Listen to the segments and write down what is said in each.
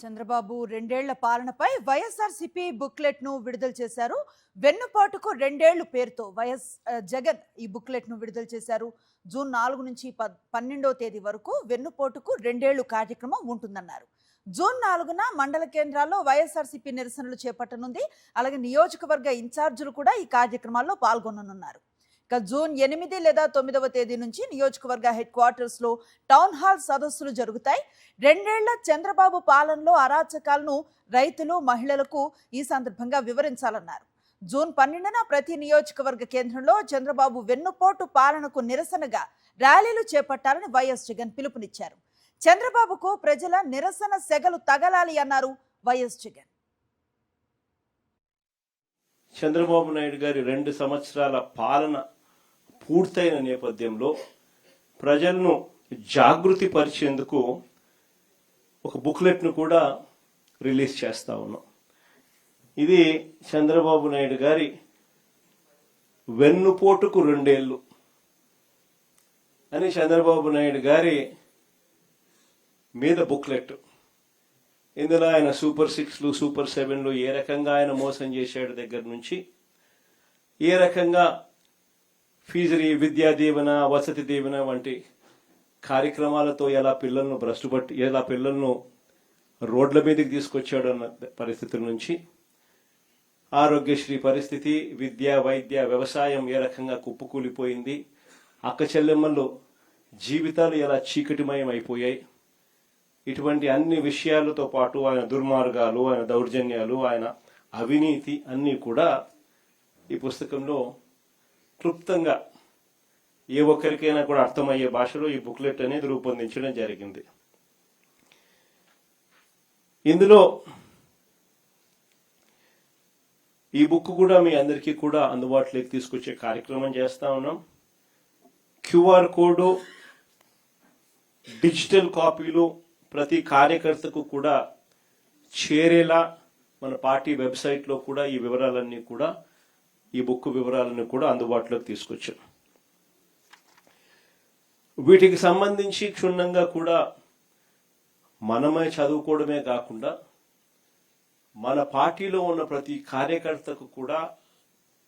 చంద్రబాబు రెండేళ్ల పాలనపై వైఎస్ఆర్సీపీ బుక్లెట్ ను విడుదల చేశారు. వెన్నుపాటుకు రెండేళ్లు పేరుతో జగన్ ఈ బుక్లెట్ ను విడుదల చేశారు. జూన్ 4 నుంచి 12వ తేదీ వరకు వెన్నుపోటుకు రెండేళ్లు కార్యక్రమం ఉంటుందన్నారు. జూన్ 4న మండల కేంద్రాల్లో వైఎస్ఆర్సీపీ నిరసనలు చేపట్టనుంది. అలాగే నియోజకవర్గ ఇన్ఛార్జీలు కూడా ఈ కార్యక్రమాల్లో పాల్గొననున్నారు. ఇక జూన్ 8 లేదా 9వ తేదీ నుంచి నియోజకవర్గ హెడ్ క్వార్టర్స్ లో టౌన్ హాల్ సదస్సులు జరుగుతాయి. రెండేళ్ల చంద్రబాబు పాలనలో అరాచకాలను రైతులు, మహిళలకు ఈ సందర్భంగా వివరించాలన్నారు. జూన్ 12న ప్రతి నియోజకవర్గ కేంద్రంలో చంద్రబాబు వెన్నుపోటు పాలనకు నిరసనగా ర్యాలీలు చేపట్టాలని వైఎస్ జగన్ పిలుపునిచ్చారు. చంద్రబాబుకు ప్రజల నిరసన సెగలు తగలాలి అన్నారు వైఎస్ జగన్. చంద్రబాబు నాయుడు గారి 2 సంవత్సరాల పాలన పూర్తయిన నేపథ్యంలో ప్రజలను జాగృతి పరిచేందుకు ఒక బుక్లెట్ను కూడా రిలీజ్ చేస్తా ఉన్నాం. ఇది చంద్రబాబు నాయుడు గారి వెన్నుపోటుకు 2 ఏళ్లు అని చంద్రబాబు నాయుడు గారి మీద బుక్లెట్. ఇందులో ఆయన సూపర్ 6లు, సూపర్ 7లు ఏ రకంగా ఆయన మోసం చేశాడు దగ్గర నుంచి, ఏ రకంగా ఫీజు విద్యా దీవెన, వసతి దీవెన వంటి కార్యక్రమాలతో ఎలా పిల్లలను రోడ్ల మీదకి తీసుకొచ్చాడు అన్న పరిస్థితుల నుంచి, ఆరోగ్యశ్రీ పరిస్థితి, విద్య, వైద్య, వ్యవసాయం ఏ రకంగా కుప్పకూలిపోయింది, అక్క చెల్లెమ్మలు జీవితాలు ఎలా చీకటిమయం అయిపోయాయి, ఇటువంటి అన్ని విషయాలతో పాటు ఆయన దుర్మార్గాలు, ఆయన దౌర్జన్యాలు, ఆయన అవినీతి అన్నీ కూడా ఈ పుస్తకంలో క్లుప్తంగా ఏ ఒక్కరికైనా కూడా అర్థమయ్యే భాషలో ఈ బుక్లెట్ అనేది రూపొందించడం జరిగింది. ఇందులో ఈ బుక్ కూడా మీ అందరికీ కూడా అందుబాటులోకి తీసుకొచ్చే కార్యక్రమం చేస్తా ఉన్నాం. క్యూఆర్ కోడ్, డిజిటల్ కాపీలు ప్రతి కార్యకర్తకు కూడా చేరేలా మన పార్టీ వెబ్సైట్లో కూడా ఈ వివరాలన్నీ కూడా, ఈ బుక్ వివరాలను కూడా అందుబాటులోకి తీసుకొచ్చాం. వీటికి సంబంధించి క్షుణ్ణంగా కూడా మనమే చదువుకోవడమే కాకుండా మన పార్టీలో ఉన్న ప్రతి కార్యకర్తకు కూడా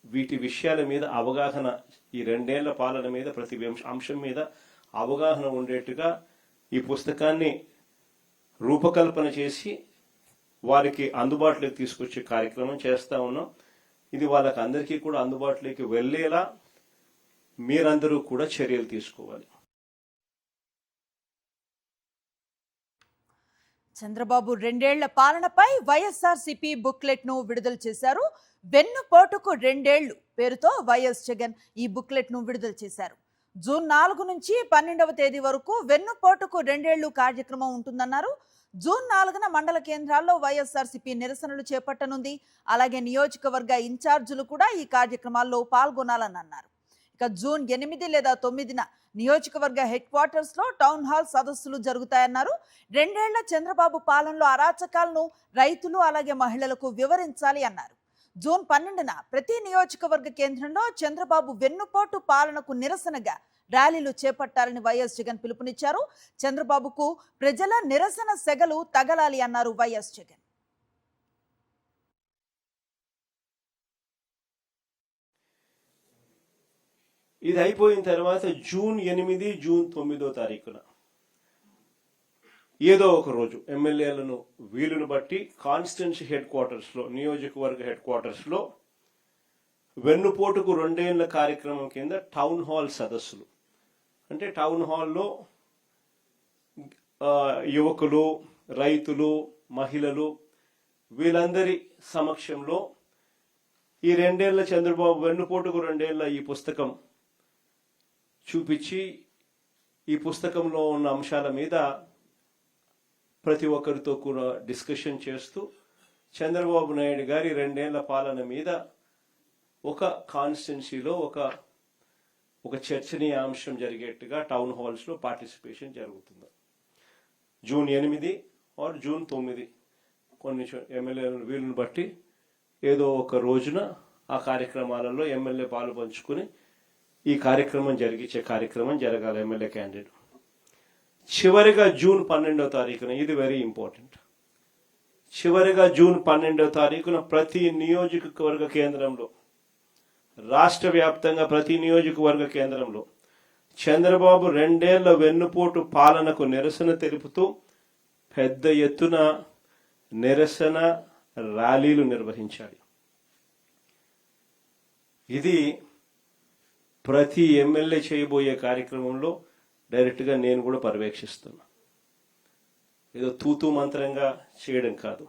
వీటి విషయాల మీద అవగాహన, ఈ 2 ఏళ్ల పాలన మీద ప్రతి అంశం మీద అవగాహన ఉండేట్టుగా ఈ పుస్తకాన్ని రూపకల్పన చేసి వారికి అందుబాటులోకి తీసుకొచ్చే కార్యక్రమం చేస్తా ఉన్నాం. ఇది వాళ్ళకి అందరికీ కూడా అందుబాటులోకి వెళ్లేలా మీరందరూ కూడా చర్యలు తీసుకోవాలి. చంద్రబాబు రెండేళ్ల పాలనపై వైఎస్ఆర్సీపీ బుక్లెట్ ను విడుదల చేశారు. వెన్నుపోటుకు రెండేళ్లు పేరుతో వైఎస్ జగన్ ఈ బుక్లెట్ ను విడుదల చేశారు. జూన్ 4 నుంచి 12వ తేదీ వరకు వెన్నుపోటుకు రెండేళ్లు కార్యక్రమం ఉంటుందన్నారు. జూన్ 4న మండల కేంద్రాల్లో వైఎస్ఆర్సీపీ నిరసనలు చేపట్టనుంది. అలాగే నియోజకవర్గ ఇన్ఛార్జీలు కూడా ఈ కార్యక్రమాల్లో పాల్గొనాలని అన్నారు. ఇక జూన్ 8 లేదా 9న నియోజకవర్గ హెడ్ క్వార్టర్స్ లో టౌన్ హాల్ సదస్సులు జరుగుతాయన్నారు. రెండేళ్ల చంద్రబాబు పాలనలో అరాచకాలను రైతులు, అలాగే మహిళలకు వివరించాలి అన్నారు. జూన్ 12న ప్రతి నియోజకవర్గ కేంద్రంలో చంద్రబాబు వెన్నుపోటు పాలనకు నిరసనగా ర్యాలీలు చేపట్టాలని వైఎస్ జగన్ పిలుపునిచ్చారు. చంద్రబాబుకు ప్రజల నిరసన సెగలు తగలాలి అన్నారు వైఎస్ జగన్. ఇది అయిపోయిన తర్వాత జూన్ 8, జూన్ 9వ తారీఖున ఏదో ఒక రోజు ఎమ్మెల్యేలను వీలును బట్టి కాన్స్టిట్యున్సీ హెడ్ క్వార్టర్స్ లో, నియోజకవర్గ హెడ్ క్వార్టర్స్ లో వెన్నుపోటుకు 2 ఏళ్ల కార్యక్రమం కింద టౌన్ హాల్ సదస్సులు, అంటే టౌన్ హాల్లో యువకులు, రైతులు, మహిళలు వీళ్ళందరి సమక్షంలో ఈ 2 ఏళ్ల చంద్రబాబు వెన్నుపోటుకు 2 ఏళ్ల ఈ పుస్తకం చూపించి, ఈ పుస్తకంలో ఉన్న అంశాల మీద ప్రతి ఒక్కరితో కూడా డిస్కషన్ చేస్తూ చంద్రబాబు నాయుడు గారి 2 ఏళ్ల పాలన మీద ఒక కాన్స్టిట్యున్సీలో ఒక చర్చనీయాంశం జరిగేట్టుగా టౌన్ హాల్స్ లో పార్టిసిపేషన్ జరుగుతుంది. జూన్ 8 ఆర్ జూన్ 9 కొన్ని ఎమ్మెల్యేలను వీలును బట్టి ఏదో ఒక రోజున ఆ కార్యక్రమాలలో ఎమ్మెల్యే పాలు పంచుకుని ఈ కార్యక్రమం జరగాలి. ఎమ్మెల్యే క్యాండిడేట్ చివరిగా జూన్ 12వ తారీఖున, ఇది వెరీ ఇంపార్టెంట్, చివరిగా జూన్ 12వ తారీఖున ప్రతి నియోజకవర్గ కేంద్రంలో, రాష్ట్ర వ్యాప్తంగా ప్రతి నియోజకవర్గ కేంద్రంలో చంద్రబాబు 2 ఏళ్ల వెన్నుపోటు పాలనకు నిరసన తెలుపుతూ పెద్ద ఎత్తున నిరసన ర్యాలీలు నిర్వహించాలి. ఇది ప్రతి ఎమ్మెల్యే చేయబోయే కార్యక్రమంలో డైరెక్ట్గా నేను కూడా పర్యవేక్షిస్తున్నా. ఏదో తూతూ మంత్రంగా చేయడం కాదు.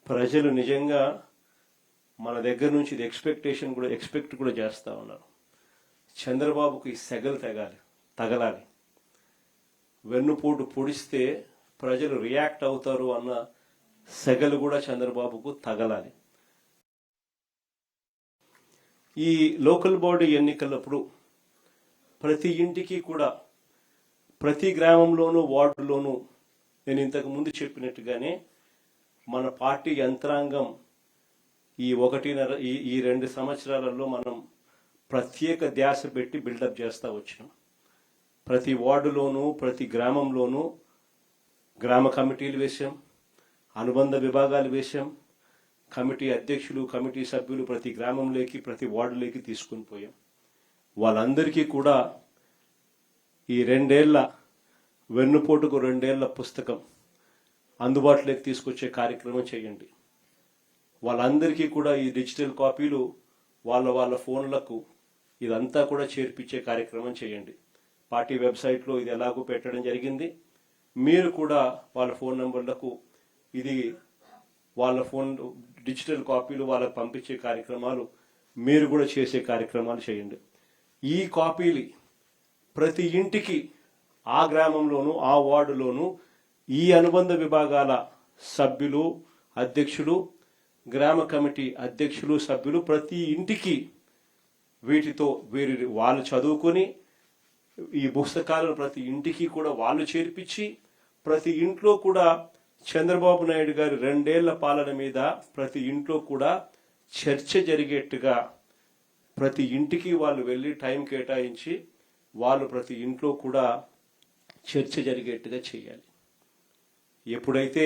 ప్రజలు నిజంగా మన దగ్గర నుంచి ఇది ఎక్స్పెక్ట్ కూడా చేస్తా ఉన్నారు. చంద్రబాబుకు ఈ సెగలు తగలాలి. వెన్నుపోటు పొడిస్తే ప్రజలు రియాక్ట్ అవుతారు అన్న సెగలు కూడా చంద్రబాబుకు తగలాలి. ఈ లోకల్ బాడీ ఎన్నికలప్పుడు ప్రతి ఇంటికి కూడా, ప్రతి గ్రామంలోనూ, వార్డులోనూ నేను ఇంతకు ముందు చెప్పినట్టుగానే మన పార్టీ యంత్రాంగం ఈ 2 సంవత్సరాలలో మనం ప్రత్యేక ధ్యాస పెట్టి బిల్డప్ చేస్తూ వచ్చినాం. ప్రతి వార్డులోనూ, ప్రతి గ్రామంలోనూ గ్రామ కమిటీలు వేశాం, అనుబంధ విభాగాలు వేశాం, కమిటీ అధ్యక్షులు, కమిటీ సభ్యులు ప్రతి గ్రామంలోకి, ప్రతి వార్డులోకి తీసుకుని పోయాం. వాళ్ళందరికీ కూడా ఈ 2 ఏళ్ల వెన్నుపోటుకు 2 ఏళ్ల పుస్తకం అందుబాటులోకి తీసుకొచ్చే కార్యక్రమం చేయండి. వాళ్ళందరికీ కూడా ఈ డిజిటల్ కాపీలు వాళ్ళ ఫోన్లకు ఇదంతా కూడా చేర్పించే కార్యక్రమం చేయండి. పార్టీ వెబ్సైట్లో ఇది ఎలాగో పెట్టడం జరిగింది. మీరు కూడా వాళ్ళ ఫోన్ నంబర్లకు ఇది వాళ్ళ ఫోన్ డిజిటల్ కాపీలు వాళ్ళకు పంపించే కార్యక్రమాలు మీరు కూడా చేసే కార్యక్రమాలు చేయండి. ఈ కాపీలు ప్రతి ఇంటికి, ఆ గ్రామంలోనూ, ఆ వార్డులోనూ ఈ అనుబంధ విభాగాల సభ్యులు, అధ్యక్షులు, గ్రామ కమిటీ అధ్యక్షులు, సభ్యులు ప్రతి ఇంటికి వీటితో వాళ్ళు చదువుకొని ఈ పుస్తకాలను ప్రతి ఇంటికి కూడా వాళ్ళు చేర్పించి, ప్రతి ఇంట్లో కూడా చంద్రబాబు నాయుడు గారి 2 ఏళ్ల పాలన మీద ప్రతి ఇంట్లో కూడా చర్చ జరిగేట్టుగా, ప్రతి ఇంటికి వాళ్ళు వెళ్ళి టైం కేటాయించి వాళ్ళు ప్రతి ఇంట్లో కూడా చర్చ జరిగేట్టుగా చేయాలి. ఎప్పుడైతే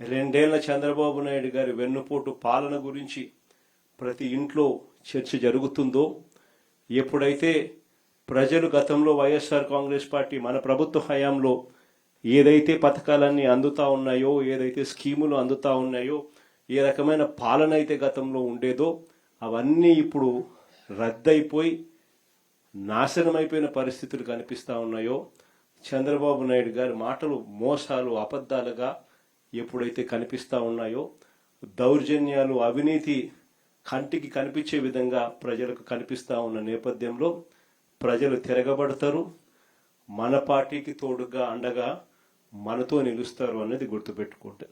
2 ఏళ్ల చంద్రబాబు నాయుడు గారి వెన్నుపోటు పాలన గురించి ప్రతి ఇంట్లో చర్చ జరుగుతుందో, ఎప్పుడైతే ప్రజలు గతంలో వైఎస్ఆర్ కాంగ్రెస్ పార్టీ మన ప్రభుత్వ హయాంలో ఏదైతే పథకాలన్నీ అందుతా ఉన్నాయో, ఏదైతే స్కీములు అందుతా ఉన్నాయో, ఏ రకమైన పాలన అయితే గతంలో ఉండేదో అవన్నీ ఇప్పుడు రద్దయిపోయి నాశనమైపోయిన పరిస్థితులు కనిపిస్తా ఉన్నాయో, చంద్రబాబు నాయుడు గారి మాటలు మోసాలు, అబద్ధాలుగా ఎప్పుడైతే కనిపిస్తా ఉన్నాయో, దౌర్జన్యాలు, అవినీతి కంటికి కనిపించే విధంగా ప్రజలకు కనిపిస్తా ఉన్న నేపథ్యంలో ప్రజలు తిరగబడతారు. మన పార్టీకి తోడుగా, అండగా మనతో నిలుస్తారు అన్నది గుర్తుపెట్టుకుంటే